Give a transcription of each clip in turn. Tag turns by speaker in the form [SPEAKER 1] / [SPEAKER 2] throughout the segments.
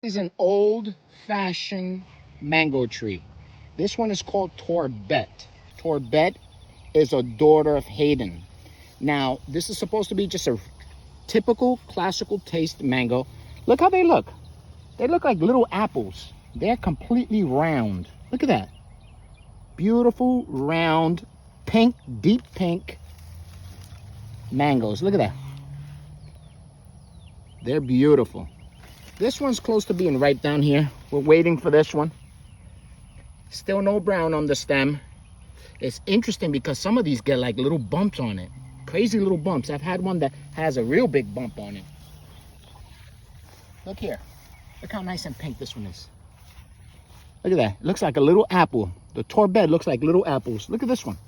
[SPEAKER 1] Is an old-fashioned mango tree. This one is called Torbette. Torbette is a daughter of Hayden. Now, this is supposed to be just a typical classical taste mango. Look how they look. They look like little apples. They're completely round. Look at that. Beautiful, round, pink, deep pink mangoes. Look at that. They're beautiful. This one's close to being right down here. We're waiting for this one. Still no brown on the stem. It's interesting because some of these get like little bumps on it. Crazy little bumps. I've had one that has a real big bump on it. Look here. Look how nice and pink this one is. Look at that. It looks like a little apple. The Torbette looks like little apples. Look at this one.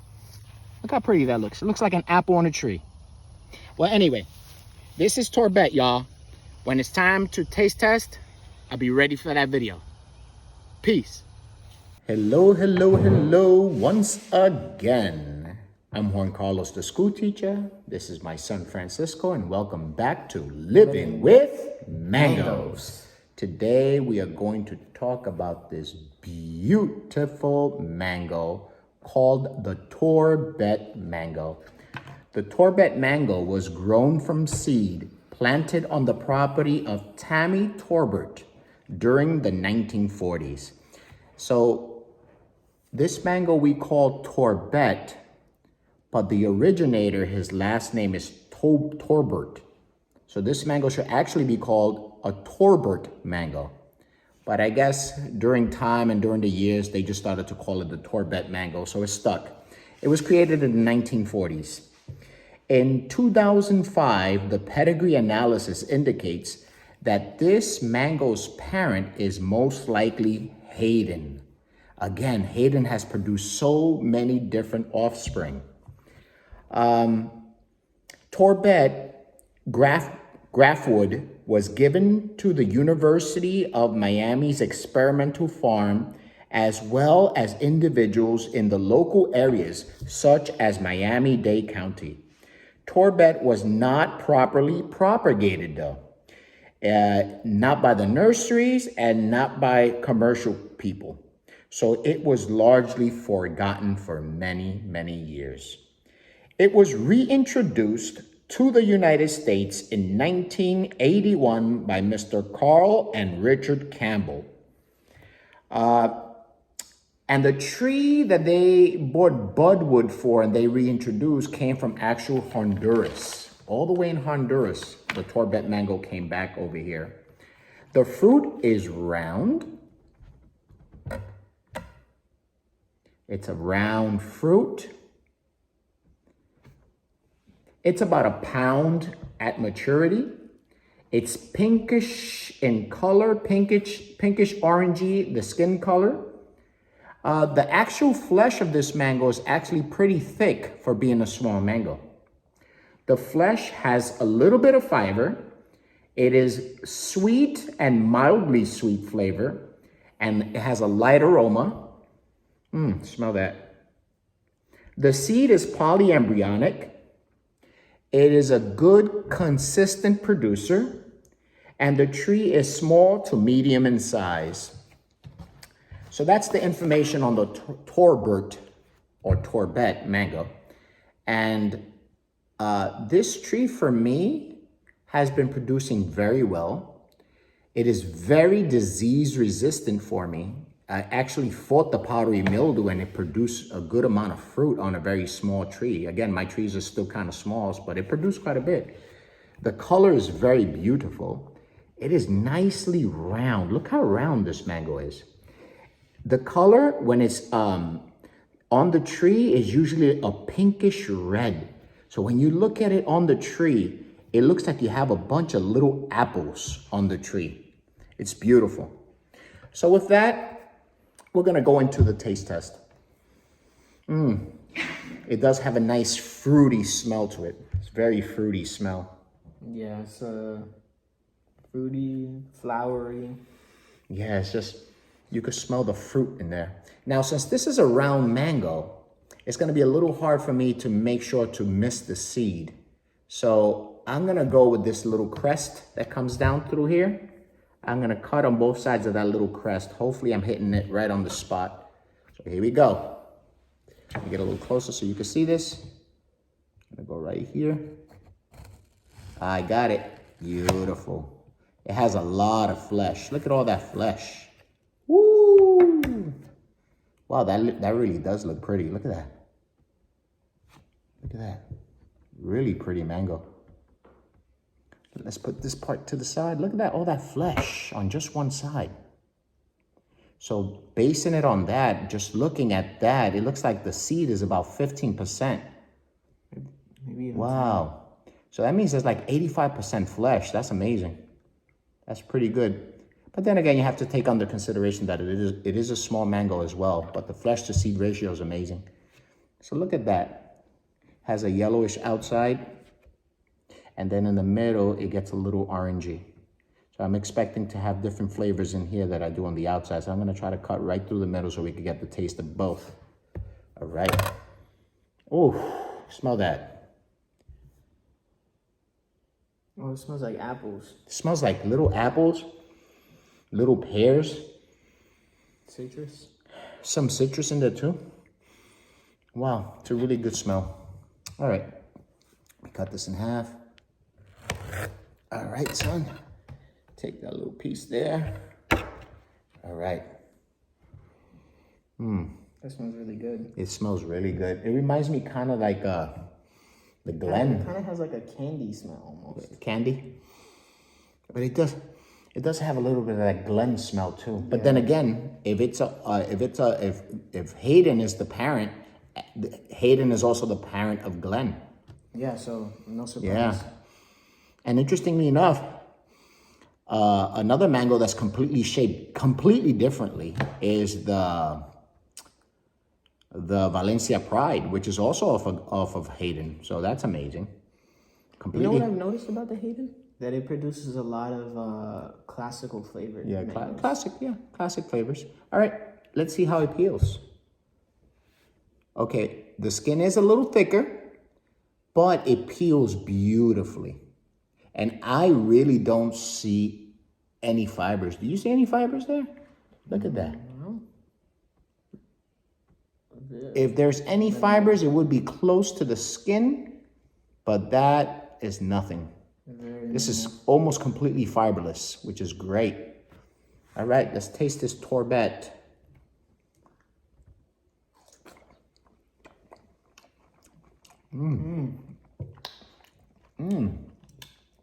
[SPEAKER 1] Look how pretty that looks. It looks like an apple on a tree. Well, anyway, this is Torbette, y'all. When it's time to taste test, I'll be ready for that video. Peace. Hello, once again. I'm Juan Carlos, the school teacher. This is my son, Francisco, and welcome back to Living with Mangoes. Today, we are going to talk about this beautiful mango called the Torbette mango. The Torbette mango was grown from seed planted on the property of Tammy Torbert during the 1940s. So this mango we call Torbette, but the originator, his last name is Torbert. So this mango should actually be called a Torbert mango. But I guess during time and during the years, they just started to call it the Torbette mango, so it stuck. It was created in the 1940s. In 2005, the pedigree analysis indicates that this mango's parent is most likely Hayden. Again, Hayden has produced so many different offspring. Torbette graftwood was given to the University of Miami's experimental farm, as well as individuals in the local areas, such as Miami-Dade County. Torbette was not properly propagated though, not by the nurseries and not by commercial people. So it was largely forgotten for many, many years. It was reintroduced to the United States in 1981 by Mr. Carl and Richard Campbell. And the tree that they bought budwood for and they reintroduced came from actual Honduras. All the way in Honduras, the Torbette mango came back over here. The fruit is round. It's a round fruit. It's about a pound at maturity. It's pinkish in color, pinkish orangey, the skin color. The actual flesh of this mango is actually pretty thick for being a small mango. The flesh has a little bit of fiber. It is sweet and mildly sweet flavor, and it has a light aroma. Smell that. The seed is polyembryonic. It is a good, consistent producer, and the tree is small to medium in size. So that's the information on the Torbert or Torbette mango. And this tree for me has been producing very well. It is very disease resistant for me. I actually fought the powdery mildew and it produced a good amount of fruit on a very small tree. Again, my trees are still kind of small, but it produced quite a bit. The color is very beautiful. It is nicely round. Look how round this mango is. The color, when it's on the tree, is usually a pinkish red. So when you look at it on the tree, it looks like you have a bunch of little apples on the tree. It's beautiful. So with that, we're gonna go into the taste test. It does have a nice fruity smell to it. It's very fruity smell.
[SPEAKER 2] Yeah, it's fruity, flowery.
[SPEAKER 1] Yeah, it's just, you could smell the fruit in there. Now, since this is a round mango, it's gonna be a little hard for me to make sure to miss the seed. So I'm gonna go with this little crest that comes down through here. I'm gonna cut on both sides of that little crest. Hopefully I'm hitting it right on the spot. So here we go. Let me get a little closer so you can see this. I'm gonna go right here. I got it. Beautiful. It has a lot of flesh. Look at all that flesh. Woo! Wow, that really does look pretty. Look at that. Look at that. Really pretty mango. Let's put this part to the side. Look at that, all that flesh on just one side. So basing it on that, just looking at that, it looks like the seed is about 15%.
[SPEAKER 2] Maybe even
[SPEAKER 1] wow. So that means there's like 85% flesh. That's amazing. That's pretty good. But then again, you have to take under consideration that it is a small mango as well, but the flesh to seed ratio is amazing. So look at that. Has a yellowish outside. And then in the middle, it gets a little orangey. So I'm expecting to have different flavors in here that I do on the outside. So I'm gonna try to cut right through the middle so we can get the taste of both. All right. Oh, smell that.
[SPEAKER 2] Oh, it smells like apples.
[SPEAKER 1] It smells like little apples, little pears.
[SPEAKER 2] Citrus.
[SPEAKER 1] Some citrus in there too. Wow, it's a really good smell. All right, we cut this in half. All right, son. Take that little piece there. All right.
[SPEAKER 2] That smells really good.
[SPEAKER 1] It smells really good. It reminds me kind of like the Glen.
[SPEAKER 2] It kind of has like a candy smell almost.
[SPEAKER 1] Candy. But it does have a little bit of that Glen smell too. But then again, if Hayden is the parent, Hayden is also the parent of Glen.
[SPEAKER 2] Yeah, so no surprise.
[SPEAKER 1] Yeah. And interestingly enough, another mango that's completely shaped completely differently is the Valencia Pride, which is also off of Hayden. So that's amazing. Completely.
[SPEAKER 2] You know what I've noticed about the Hayden? That it produces a lot of classical flavored mangoes.
[SPEAKER 1] Classic flavors. All right, let's see how it peels. Okay, the skin is a little thicker, but it peels beautifully. And I really don't see any fibers. Do you see any fibers there? Look at that. If there's any fibers, it would be close to the skin, but that is nothing. This is almost completely fiberless, which is great. All right, let's taste this Torbette.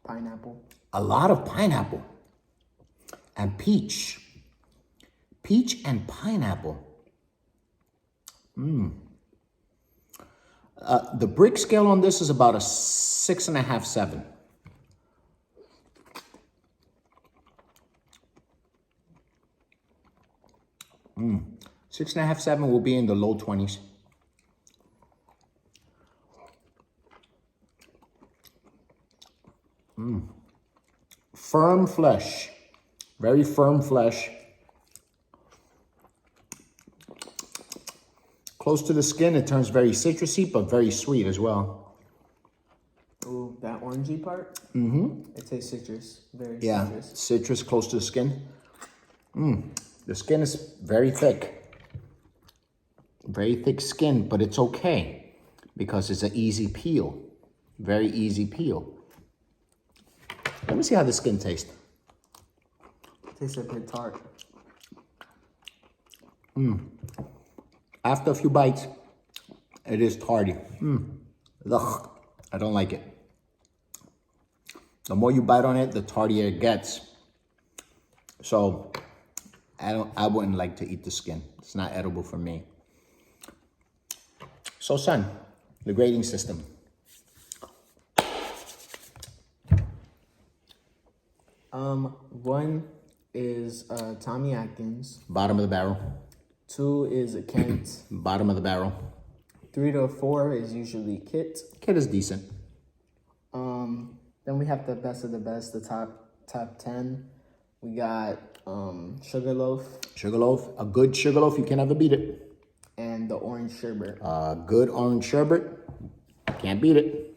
[SPEAKER 2] Pineapple.
[SPEAKER 1] A lot of pineapple and peach. Peach and pineapple. The brick scale on this is about a 6.5, 7. Mm. 6.5, 7 will be in the low 20s. Firm flesh, very firm flesh. Close to the skin, it turns very citrusy, but very sweet as well.
[SPEAKER 2] Ooh, that orangey part? It tastes citrus, very citrus.
[SPEAKER 1] Citrus close to the skin. The skin is very thick. Very thick skin, but it's okay because it's an easy peel. Very easy peel. Let me see how the skin tastes.
[SPEAKER 2] It tastes a bit tart.
[SPEAKER 1] After a few bites, it is tardy. Ugh, I don't like it. The more you bite on it, the tardier it gets. So I wouldn't like to eat the skin. It's not edible for me. So son, the grading system.
[SPEAKER 2] One is Tommy Atkins.
[SPEAKER 1] Bottom of the barrel.
[SPEAKER 2] 2 is a Kent.
[SPEAKER 1] Bottom of the barrel.
[SPEAKER 2] 3 to 4 is usually Kit.
[SPEAKER 1] Kit is decent.
[SPEAKER 2] Then we have the best of the best, the top 10. We got Sugarloaf.
[SPEAKER 1] Sugarloaf, a good Sugarloaf, you can never beat it.
[SPEAKER 2] And the Orange Sherbet.
[SPEAKER 1] Good orange sherbet, can't beat it.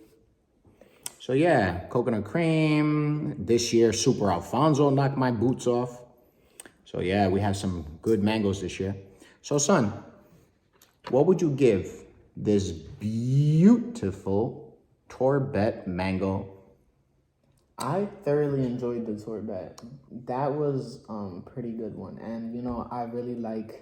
[SPEAKER 1] So yeah, coconut cream. This year, Super Alfonso knocked my boots off. So yeah, we have some good mangoes this year. So son, what would you give this beautiful Torbette mango?
[SPEAKER 2] I thoroughly enjoyed the Torbette. That was pretty good one. And you know, I really like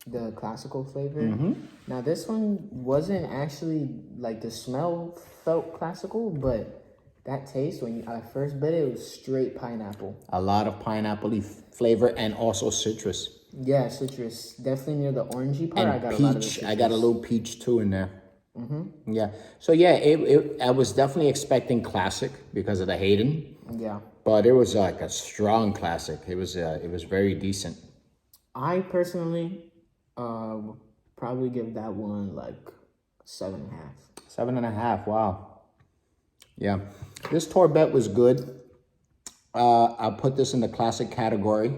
[SPEAKER 2] the classical flavor. Now this one wasn't actually like the smell felt classical, but that taste when I first bit it, it was straight pineapple.
[SPEAKER 1] A lot of pineapple flavor and also citrus.
[SPEAKER 2] Yeah, citrus. Definitely near the orangey part.
[SPEAKER 1] And
[SPEAKER 2] I got
[SPEAKER 1] peach.
[SPEAKER 2] a lot of the citrus.
[SPEAKER 1] I got a little peach too in there. Yeah. So yeah, I was definitely expecting classic because of the Hayden.
[SPEAKER 2] Yeah.
[SPEAKER 1] But it was like a strong classic. It was very decent.
[SPEAKER 2] I personally would probably give that one like 7.5.
[SPEAKER 1] 7.5. Wow. Yeah. This Torbette was good. I'll put this in the classic category.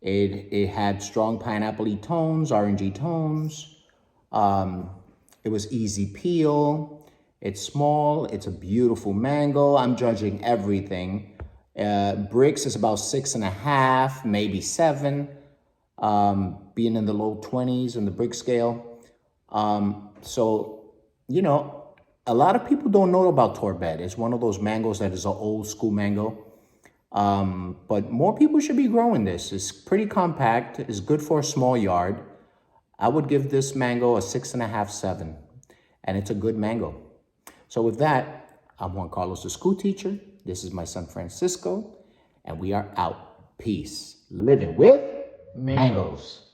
[SPEAKER 1] It had strong pineapple-y tones, orangey tones. It was easy peel. It's small. It's a beautiful mango. I'm judging everything. Brix is about 6.5, maybe 7. Being in the low 20s in the brick scale. So, you know, a lot of people don't know about Torbette. It's one of those mangoes that is an old school mango. But more people should be growing this. It's pretty compact. It's good for a small yard. I would give this mango a 6.5, 7. And it's a good mango. So with that, I'm Juan Carlos, the school teacher. This is my son, Francisco. And we are out. Peace. Living with mangoes.